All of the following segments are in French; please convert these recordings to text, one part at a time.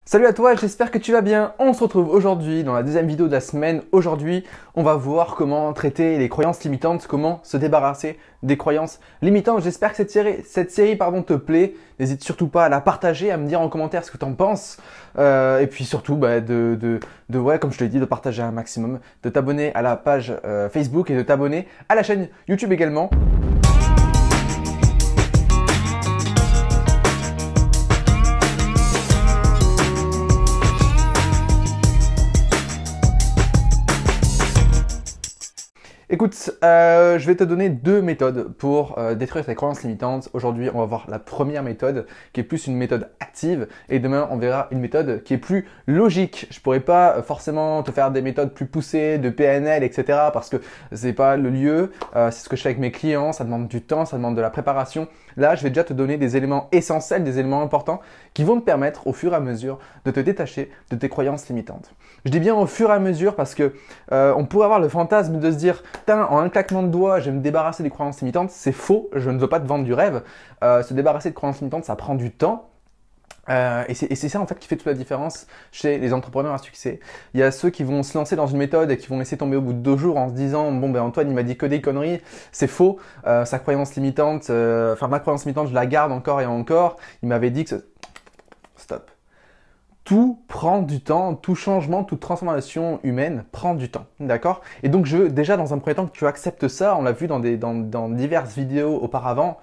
Salut à toi, j'espère que tu vas bien. On se retrouve aujourd'hui dans la deuxième vidéo de la semaine. Aujourd'hui, on va voir comment traiter les croyances limitantes, comment se débarrasser des croyances limitantes. J'espère que cette série te plaît. N'hésite surtout pas à la partager, à me dire en commentaire ce que tu en penses. Et puis surtout, comme je te l'ai dit, de partager un maximum, de t'abonner à la page Facebook et de t'abonner à la chaîne YouTube également. Écoute, je vais te donner deux méthodes pour détruire tes croyances limitantes. Aujourd'hui, on va voir la première méthode qui est plus une méthode active et demain, on verra une méthode qui est plus logique. Je pourrais pas forcément te faire des méthodes plus poussées de PNL, etc. parce que c'est pas le lieu. C'est ce que je fais avec mes clients. Ça demande du temps, ça demande de la préparation. Là, je vais déjà te donner des éléments essentiels, des éléments importants qui vont te permettre au fur et à mesure de te détacher de tes croyances limitantes. Je dis bien au fur et à mesure parce que on pourrait avoir le fantasme de se dire en un claquement de doigts, je vais me débarrasser des croyances limitantes. C'est faux, je ne veux pas te vendre du rêve. Se débarrasser de croyances limitantes, ça prend du temps. Et c'est ça en fait qui fait toute la différence chez les entrepreneurs à succès. Il y a ceux qui vont se lancer dans une méthode et qui vont laisser tomber au bout de 2 jours en se disant bon ben Antoine il m'a dit que des conneries, c'est faux. Sa croyance limitante, ma croyance limitante je la garde encore et encore. Il m'avait dit que stop. Tout prend du temps, tout changement, toute transformation humaine prend du temps, d'accord? Et donc je veux déjà dans un premier temps que tu acceptes ça, on l'a vu dans diverses vidéos auparavant,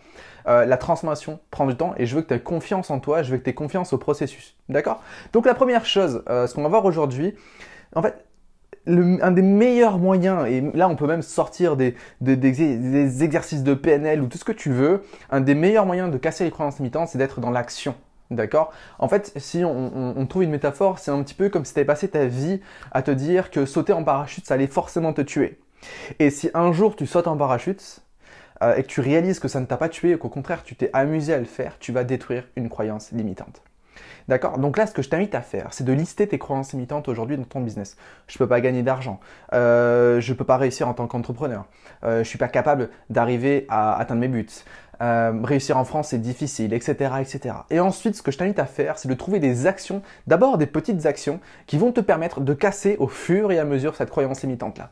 la transformation prend du temps et je veux que tu aies confiance en toi, je veux que tu aies confiance au processus, d'accord? Donc la première chose, ce qu'on va voir aujourd'hui, en fait, un des meilleurs moyens, et là on peut même sortir des exercices de PNL ou tout ce que tu veux, un des meilleurs moyens de casser les croyances limitantes, c'est d'être dans l'action. D'accord? En fait, si on trouve une métaphore, c'est un petit peu comme si tu avais passé ta vie à te dire que sauter en parachute, ça allait forcément te tuer. Et si un jour tu sautes en parachute et que tu réalises que ça ne t'a pas tué, et qu'au contraire tu t'es amusé à le faire, tu vas détruire une croyance limitante. D'accord? Donc là, ce que je t'invite à faire, c'est de lister tes croyances limitantes aujourd'hui dans ton business. Je ne peux pas gagner d'argent. Je ne peux pas réussir en tant qu'entrepreneur. Je ne suis pas capable d'arriver à atteindre mes buts. Réussir en France, c'est difficile, etc., etc. Et ensuite, ce que je t'invite à faire, c'est de trouver des actions, d'abord des petites actions qui vont te permettre de casser au fur et à mesure cette croyance limitante-là.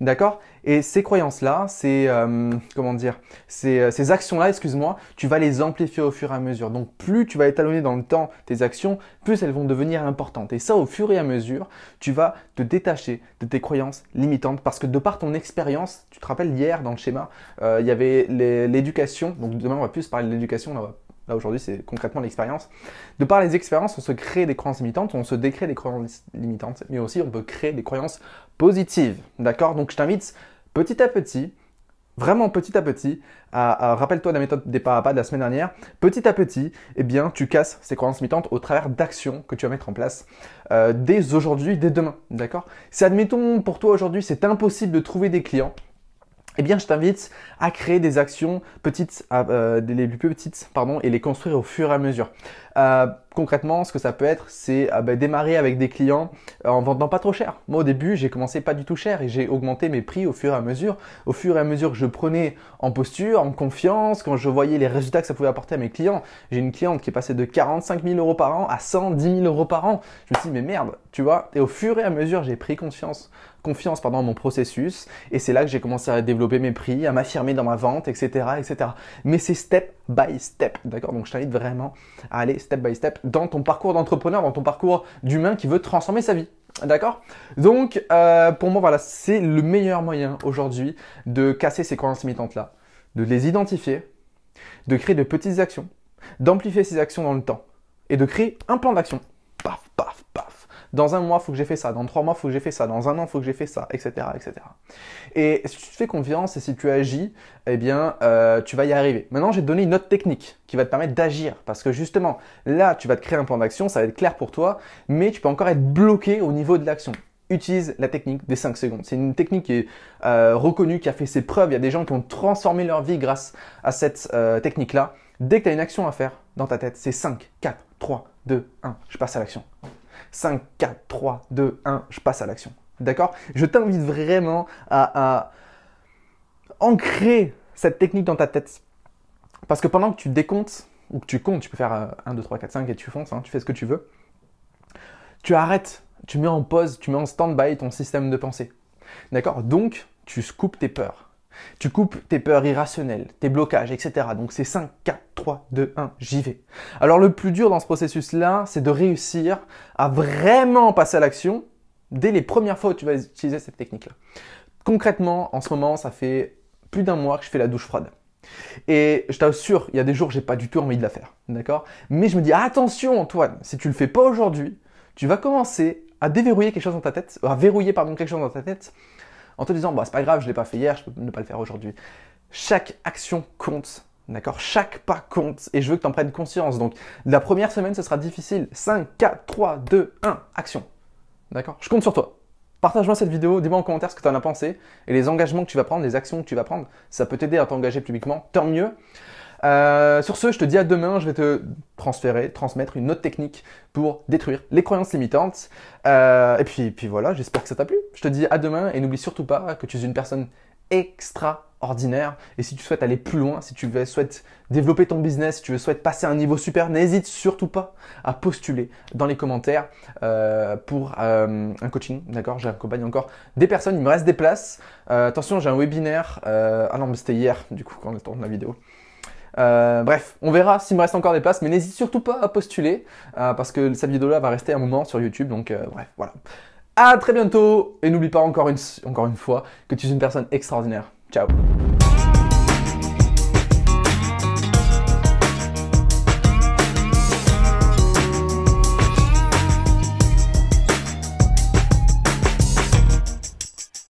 D'accord? Et ces croyances-là, ces actions-là, excuse-moi, tu vas les amplifier au fur et à mesure. Donc, plus tu vas étalonner dans le temps tes actions, plus elles vont devenir importantes. Et ça, au fur et à mesure, tu vas te détacher de tes croyances limitantes parce que de par ton expérience, tu te rappelles hier dans le schéma, il y avait l'éducation. Donc, demain, on va plus parler de l'éducation. Là, aujourd'hui, c'est concrètement l'expérience. De par les expériences, on se crée des croyances limitantes, on se décrée des croyances limitantes, mais aussi on peut créer des croyances positives. D'accord? Donc, je t'invite petit à petit, vraiment petit à petit, rappelle-toi de la méthode des pas à pas de la semaine dernière, petit à petit, eh bien, tu casses ces croyances limitantes au travers d'actions que tu vas mettre en place dès aujourd'hui, dès demain. D'accord? Si, admettons, pour toi aujourd'hui, c'est impossible de trouver des clients, eh bien, je t'invite à créer des actions petites, les plus petites, et les construire au fur et à mesure. Concrètement, ce que ça peut être, c'est démarrer avec des clients en vendant pas trop cher. Moi, au début, j'ai commencé pas du tout cher et j'ai augmenté mes prix au fur et à mesure. Au fur et à mesure que je prenais en posture, en confiance, quand je voyais les résultats que ça pouvait apporter à mes clients. J'ai une cliente qui est passée de 45 000 € par an à 110 000 € par an. Je me suis dit, mais merde, tu vois. Et au fur et à mesure, j'ai pris confiance en mon processus et c'est là que j'ai commencé à développer mes prix, à m'affirmer dans ma vente, etc., etc. Mais c'est step by step, d'accord? Donc je t'invite vraiment à aller step by step dans ton parcours d'entrepreneur, dans ton parcours d'humain qui veut transformer sa vie, d'accord? Donc pour moi, voilà, c'est le meilleur moyen aujourd'hui de casser ces croyances limitantes-là, de les identifier, de créer de petites actions, d'amplifier ces actions dans le temps et de créer un plan d'action. Paf, paf, paf. Dans un mois, il faut que j'ai fait ça. Dans 3 mois, il faut que j'ai fait ça. Dans un an, il faut que j'ai fait ça, etc., etc. Et si tu te fais confiance et si tu agis, eh bien, tu vas y arriver. Maintenant, je vais te donner une autre technique qui va te permettre d'agir. Parce que justement, là, tu vas te créer un plan d'action, ça va être clair pour toi, mais tu peux encore être bloqué au niveau de l'action. Utilise la technique des 5 secondes. C'est une technique qui est reconnue, qui a fait ses preuves. Il y a des gens qui ont transformé leur vie grâce à cette technique-là. Dès que tu as une action à faire dans ta tête, c'est 5, 4, 3, 2, 1, je passe à l'action. 5, 4, 3, 2, 1, je passe à l'action. D'accord? Je t'invite vraiment à ancrer cette technique dans ta tête. Parce que pendant que tu décomptes, ou que tu comptes, tu peux faire 1, 2, 3, 4, 5 et tu fonces, hein, tu fais ce que tu veux. tu arrêtes, tu mets en pause, tu mets en stand-by ton système de pensée. D'accord? Donc, tu coupes tes peurs. Tu coupes tes peurs irrationnelles, tes blocages, etc. Donc c'est 5, 4, 3, 2, 1, j'y vais. Alors le plus dur dans ce processus-là, c'est de réussir à vraiment passer à l'action dès les premières fois où tu vas utiliser cette technique-là. Concrètement, en ce moment, ça fait plus d'un mois que je fais la douche froide. Et je t'assure, il y a des jours où j'ai pas du tout envie de la faire, d'accord? Mais je me dis, attention Antoine, si tu le fais pas aujourd'hui, tu vas commencer à déverrouiller quelque chose dans ta tête, à verrouiller quelque chose dans ta tête, en te disant, bah, c'est pas grave, je l'ai pas fait hier, je peux ne pas le faire aujourd'hui. Chaque action compte, d'accord? Chaque pas compte, et je veux que tu en prennes conscience. Donc, la première semaine, ce sera difficile. 5, 4, 3, 2, 1, action. D'accord? Je compte sur toi. Partage-moi cette vidéo, dis-moi en commentaire ce que tu en as pensé, et les engagements que tu vas prendre, les actions que tu vas prendre, ça peut t'aider à t'engager publiquement, tant mieux. Sur ce, je te dis à demain, je vais te transmettre une autre technique pour détruire les croyances limitantes. Et puis voilà, j'espère que ça t'a plu. Je te dis à demain et n'oublie surtout pas que tu es une personne extraordinaire. Et si tu souhaites aller plus loin, si tu souhaites développer ton business, si tu souhaites passer à un niveau super, n'hésite surtout pas à postuler dans les commentaires pour un coaching. D'accord? J'accompagne encore des personnes, il me reste des places. Attention, j'ai un webinaire. Ah non, mais c'était hier, du coup, quand on tourne la vidéo. Bref, on verra s'il me reste encore des places, mais n'hésite surtout pas à postuler parce que cette vidéo-là va rester un moment sur YouTube. Donc bref, voilà. À très bientôt et n'oublie pas encore une fois que tu es une personne extraordinaire. Ciao.